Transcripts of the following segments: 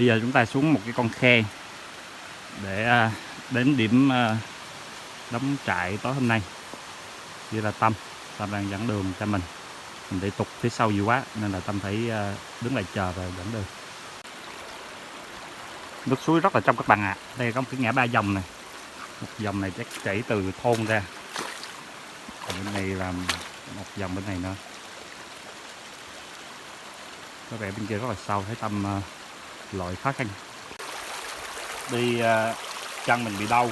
Bây giờ chúng ta xuống một cái con khe để đến điểm đóng trại tối hôm nay. Như là Tâm đang dẫn đường cho mình để tụt phía sau nhiều quá nên là Tâm phải đứng lại chờ và dẫn đường. Nước suối rất là trong các bạn ạ. Đây có một cái ngã ba dòng này, một dòng này chắc chảy từ thôn ra, còn bên này là một dòng bên này nữa. Có vẻ bên kia rất là sâu, thấy Tâm lội khó khăn. Đi chân mình bị đau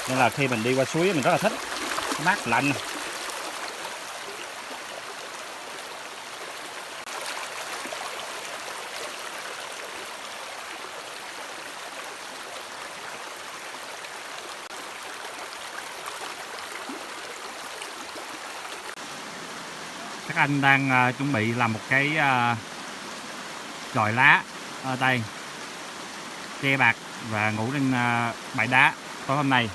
nên là khi mình đi qua suối mình rất là thích, mát lạnh. Các anh đang chuẩn bị làm một cái chòi lá ở đây, che bạc và ngủ trên bãi đá tối hôm nay.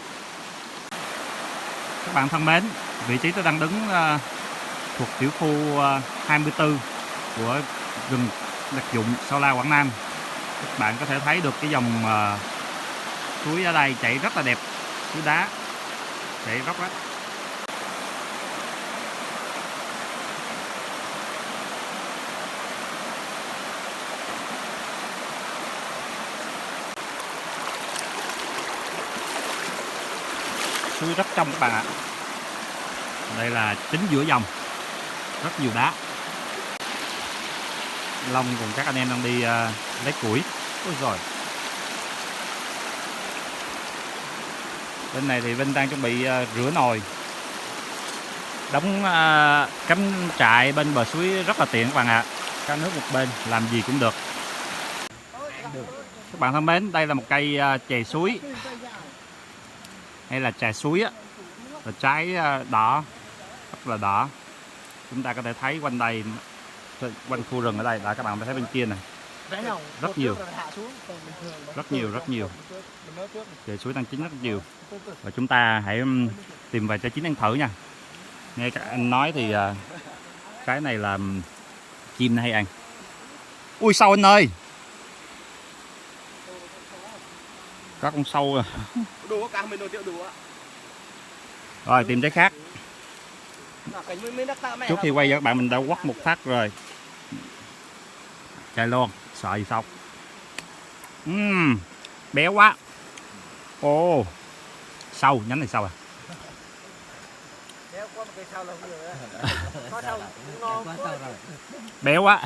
Các bạn thân mến, vị trí tôi đang đứng thuộc tiểu khu 24 của rừng đặc dụng Sao La, Quảng Nam. Các bạn có thể thấy được cái dòng suối ở đây chảy rất là đẹp, suối đá chảy rất lắm. Suối rất trong các bạn ạ. Đây là chính giữa dòng, rất nhiều đá. Long cùng các anh em đang đi lấy củi. Ôi rồi. Bên này thì Vinh đang chuẩn bị rửa nồi. Đóng cắm trại bên bờ suối rất là tiện các bạn ạ. Có nước một bên, làm gì cũng được. Các bạn thân mến, đây là một cây chè suối, hay là trà suối á, và trái đỏ, rất là đỏ. Chúng ta có thể thấy quanh đây, quanh khu rừng ở đây, các bạn thấy bên kia này, rất nhiều trà suối đang chín rất nhiều. Và chúng ta hãy tìm vài trái chín ăn thử nha. Nghe các anh nói thì cái này là chim nó hay ăn. Ui sâu anh ơi, có con sâu à. Rồi tìm trái khác. Trước khi quay cho các bạn mình đã quất một phát rồi. Chạy luôn, sợ gì sao. Béo quá. Ồ, sâu, nhánh này sâu à. Béo quá.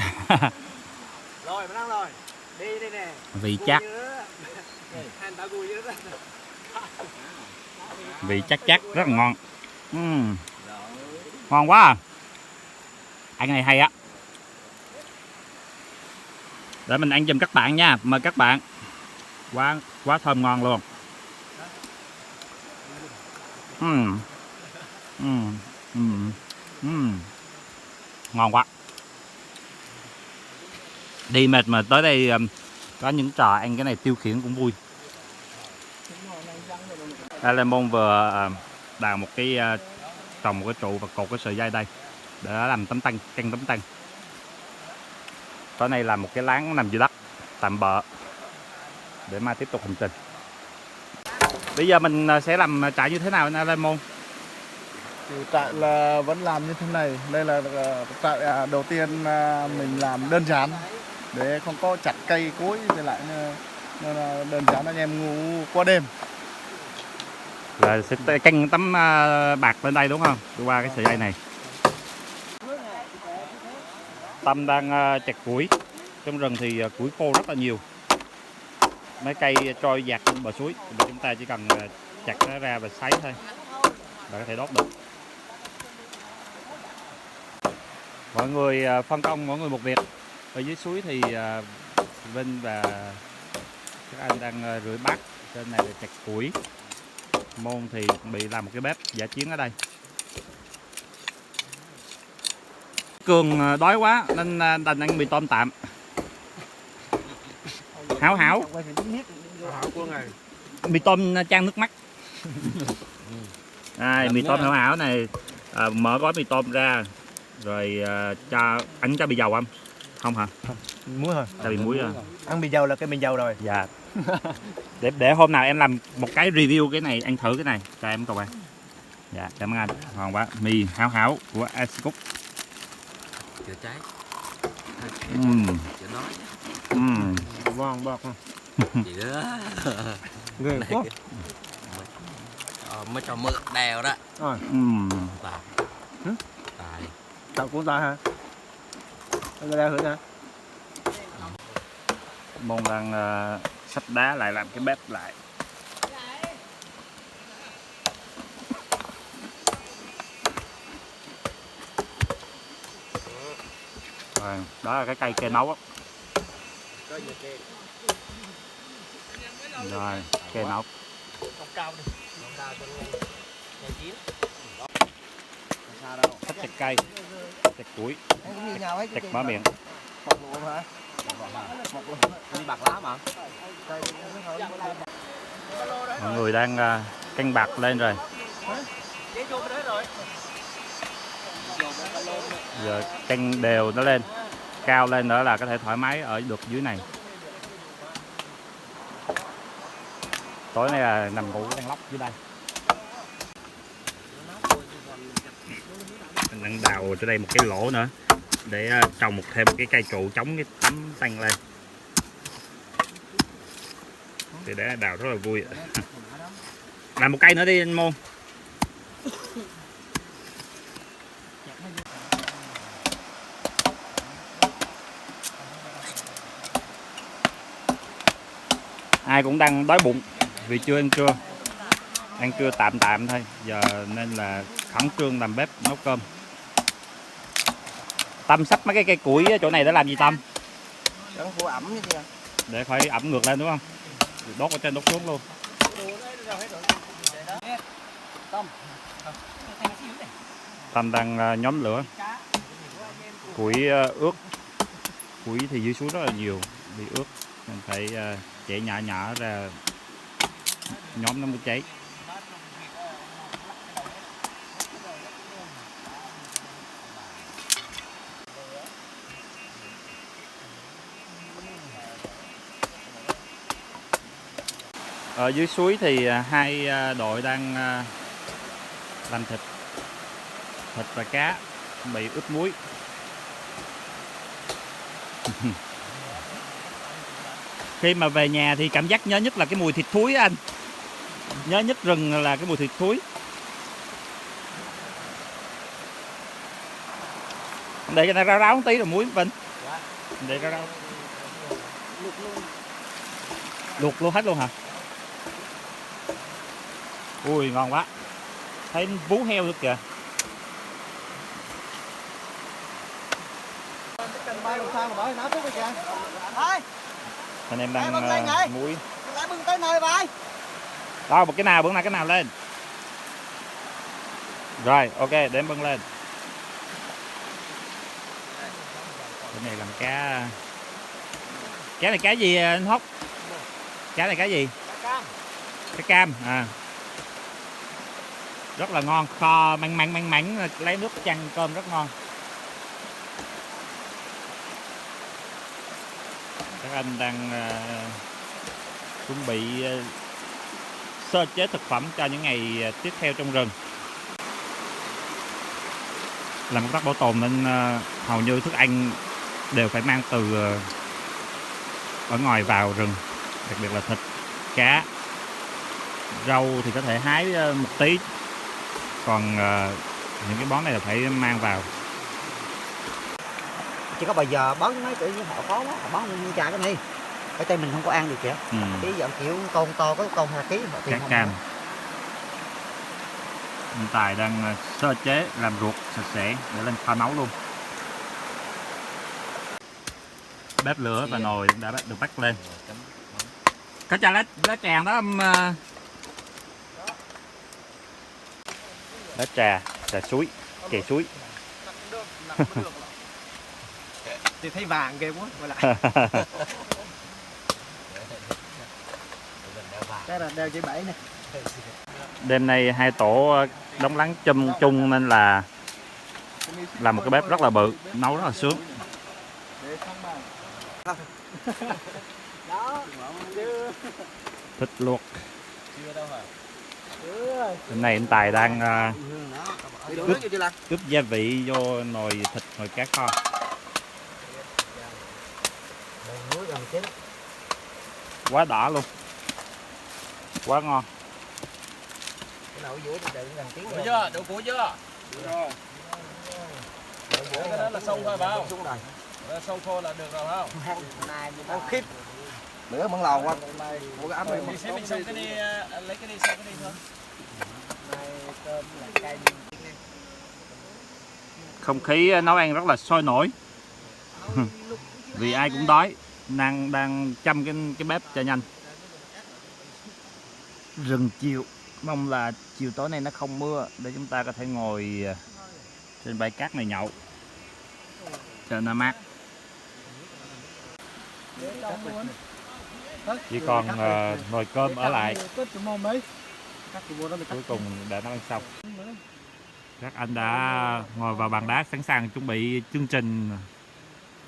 Vị chắc. Vị chắc rất là ngon. Ngon quá à. Ăn này hay á. Để mình ăn giùm các bạn nha. Mời các bạn. Quá thơm ngon luôn. Ngon quá. Đi mệt mà tới đây có những trò ăn cái này tiêu khiển cũng vui. Lemon vừa đào một cái trồng một cái trụ và cột cái sợi dây đây để làm tấm tăng, căng tấm tăng. Tối nay là một cái láng nằm dưới đất tạm bợ để mai tiếp tục hành trình. Bây giờ mình sẽ làm trại như thế nào anh Lemon? Trại là vẫn làm như thế này. Đây là trại đầu tiên mình làm đơn giản để không có chặt cây cối, với lại nên là đơn giản anh em ngủ qua đêm. Là sẽ căng tấm bạc lên đây đúng không? Qua cái sợi dây này. Tâm đang chặt củi. Trong rừng thì củi khô rất là nhiều. Mấy cây trôi dạt trên bờ suối. Và chúng ta chỉ cần chặt nó ra và sấy thôi là có thể đốt được. Mọi người phân công mỗi người một việc. Ở dưới suối thì Vinh và các anh đang rửa bát. Trên này là chặt củi. Môn thì bị làm một cái bếp giả chiến ở đây. Cường đói quá nên đành ăn mì tôm tạm. Hảo mì tôm chan nước mắt. Mì tôm hảo này, mở gói mì tôm ra rồi cho anh cho bị dầu không? Không hả? Muối thôi. Tại vì muối rồi. Ăn mì dầu là cái mì dầu rồi. Dạ. Để hôm nào em làm một cái review cái này, ăn thử cái này cho em coi bạn. Dạ, cảm ơn anh. Ngon quá. Mì háo háo của Asicook. Chữa cháy. Chữa nói. Ngon bọt không? Chị đó. Ghê quá. Mới cho mượn đèo đó. Rồi. Tài. Hử? Tài. Tao cũng ta hả? Cái đeo thử nè. Môn đang sắp đá lại làm cái bếp lại. Rồi, đó là cái cây kê nấu á. Rồi, kê nấu. Thích chặt cây, chặt củi, chặt mở miệng. Bạc lá mà. Mọi người đang canh bạc lên rồi. Giờ canh đều nó lên, cao lên nữa là có thể thoải mái ở được dưới này. Tối nay là nằm ngủ đang lóc dưới đây. Mình đang đào cho đây một cái lỗ nữa để trồng thêm một cái cây trụ chống cái tấm tăng lên. Thì để đào rất là vui. Làm một cây nữa đi anh Môn. Ai cũng đang đói bụng vì chưa ăn trưa. Ăn trưa tạm tạm thôi. Giờ nên là khẩn trương làm bếp nấu cơm. Tâm sắp mấy cái cây củi ở chỗ này để làm gì Tâm? Để khỏi ẩm ngược lên đúng không? Đốt ở trên đốt xuống luôn. Tâm đang nhóm lửa. Củi ướt. Củi thì dưới suối rất là nhiều, bị ướt nên phải chẻ nhỏ nhỏ ra nhóm nó mới cháy. Ở dưới suối thì hai đội đang làm thịt và cá bị ướp muối. Khi mà về nhà thì cảm giác nhớ nhất là cái mùi thịt thúi anh. Nhớ nhất rừng là cái mùi thịt thúi. Để cho nó ráo ráo một tí rồi muối Vinh. Để ráo ráo. Luộc luôn hết luôn hả? Ui ngon quá. Thấy vú heo nữa kìa. Anh em đang muối. Đâu một cái nào bữa nào cái nào lên. Rồi ok để em bưng lên. Cái này làm cá. Cá này cá gì anh Hóc? Cá này cá gì? Cá cam à. Rất là ngon, kho mặn mặn lấy nước chăn cơm rất ngon. Các anh đang chuẩn bị sơ chế thực phẩm cho những ngày tiếp theo trong rừng. Làm công tác bảo tồn nên hầu như thức ăn đều phải mang từ ở ngoài vào rừng, đặc biệt là thịt, cá, rau thì có thể hái một tí, còn những cái món này là phải mang vào. Chỉ có bây giờ bón mấy kiểu họ khó quá, họ bón như trà cái này ở đây mình không có ăn được kìa. Cái dạng kiểu con to có con 2 kg họ tìm Cá cam. Hiện tại đang sơ chế làm ruột sạch sẽ để lên pha nấu luôn. Bếp lửa và nồi đã được bắt lên. Có cho lá tràng đó lá trà suối, chè suối. Thì thấy vàng ghê quá. cái là đeo chỉ 7 nè. Đêm nay hai tổ đóng láng chung nên là làm một cái bếp rất là bự, nấu rất là sướng. Đó. Chứ. Thịt luộc. Chưa đâu hả? Bên này anh Tài đang Hương đó. Đi đổ nước vô chưa Lan? ướp gia vị vô nồi thịt, nồi cá kho. Đầu muối gần chín. Quá đỏ luôn, quá ngon. Cái nồi giữa thì đựng gần tiếng Đủ chưa? Đủ củi chưa? Rồi. Cái đó là sông thôi phải không? Xuống rồi. Sông khô là được rồi phải không? Này Ăn khiếp. Lửa mặn lầu quá. Mua cái ấm đi. Này Mình xong cái đi, lấy cái đi xong cái đi thôi. cơm là cay. Không khí nấu ăn rất là sôi nổi. Vì ai cũng đói, đang chăm cái bếp cho nhanh. Rừng chiều, mong là chiều tối nay nó không mưa để chúng ta có thể ngồi trên bãi cát này nhậu cho nó mát. Chỉ còn nồi cơm ở lại, cuối cùng đã nấu ăn xong. Các anh đã ngồi vào bàn đá sẵn sàng chuẩn bị chương trình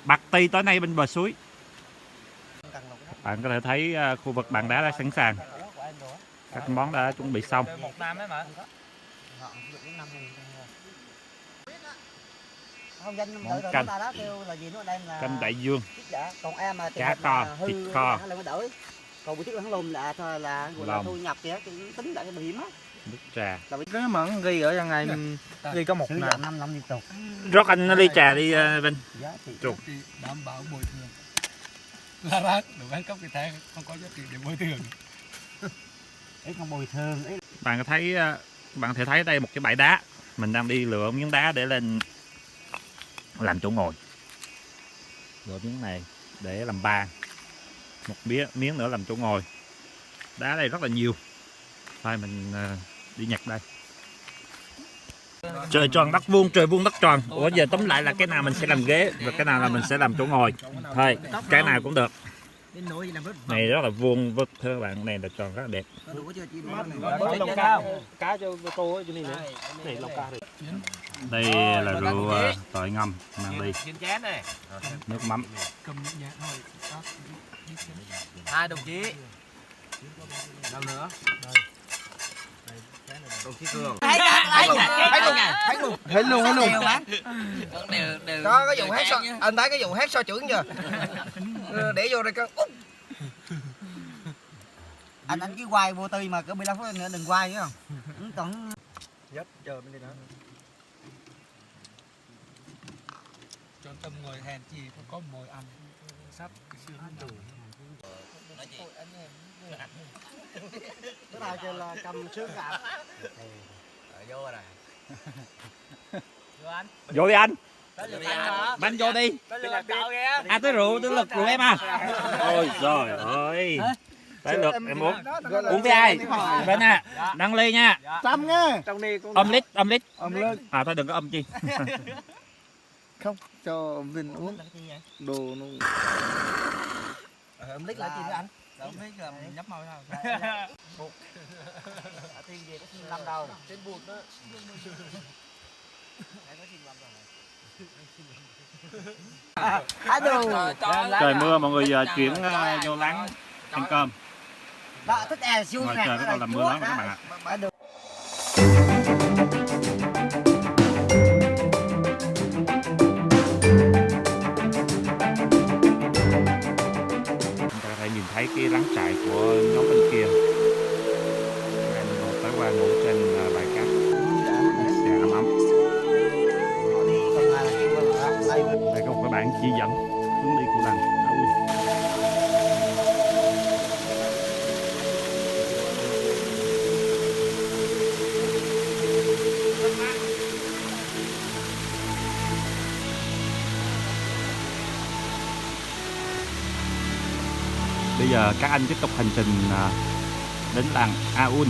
party tối nay bên bờ suối. Bạn có thể thấy khu vực bàn đá đã sẵn sàng, các món đã chuẩn bị xong. Một năm ấy mà. Không danh Món đợi canh. ta đó kêu là gì nó đem là Canh đại dương, còn em mà cá kho, thịt kho, còn buổi trước hắn lùm là thôi là gọi là lòng, thu nhập kìa tính lại cái bảo hiểm á. nước trà. Cái mẫn ghi ở trong này ghi có một Sử nè. dụng 5 năm liên tục. Rót anh nó ly trà đi Vinh. Giá trị Trục. Đảm bảo bồi thường. Là rác đồ ăn cắp cái thẻ không có giá trị để bồi thường. ít không bồi thường ấy. Bạn có thấy bạn có thể thấy đây một cái bãi đá, mình đang đi lựa miếng đá để lên làm chỗ ngồi. Lựa miếng này để làm bàn, một miếng nữa làm chỗ ngồi. Đá đây rất là nhiều. Thôi mình đi nhặt đây. Trời tròn đất vuông, trời vuông đất tròn. Ủa giờ tóm lại là cái nào mình sẽ làm ghế và cái nào là mình sẽ làm chỗ ngồi. Thôi cái nào cũng được. Này rất là vuông vức thưa bạn, này là tròn rất là đẹp. Lồng cá không? Cá cho cô ấy, cho này nữa. Này lồng cá này. Đây là rượu tỏi ngâm mang đi, Trên chén này. nước mắm. Cầm nhẹ thôi. Hai đồng chí. Đâu nữa? Đồng chí Cường. Thấy luôn. Thấy luôn. Có cái vụ hát so, anh thấy cái vụ hát so trưởng chưa? Để vô đây con. Anh cứ quay vô tư mà cỡ 15 phút nữa đừng quay chứ không. Còn Dấp chờ bên đây đó. Cho tâm ngồi hèn chi có mồi ăn. Sắp cái xương đủ. cái nào kêu là cầm xương gạo. Vô rồi. Vô đi anh, Anh bánh vô đi. À tới rượu, tới lượt rượu em à. Ôi trời ơi. Tới lượt em uống với ai? Bên à, đăng ly nha. Trăm nghe. Âm lít. Ẩm lên. À thôi đừng có âm chi. Không, cho Vinh uống. Đồ nó Ông lít lại chi nữa anh? Không biết là mình nhấp môi thôi. Tiền gì có xin 5 đâu. Trên bụt đó. Trời mưa mọi người giờ chuyển vô láng ăn cơm. Đó, thích e siêu Ngoài nè. trời bắt đầu làm mưa lớn rồi các bạn ạ. Chúng ta có thể nhìn thấy cái láng trại của nhóm bên kia. Các anh tới qua ngủ trên bãi cát. Xe ấm ấm. Đây có một cái bảng chỉ dẫn hướng đi của làng Á Uôn. Bây giờ các anh tiếp tục hành trình đến làng Á Uôn.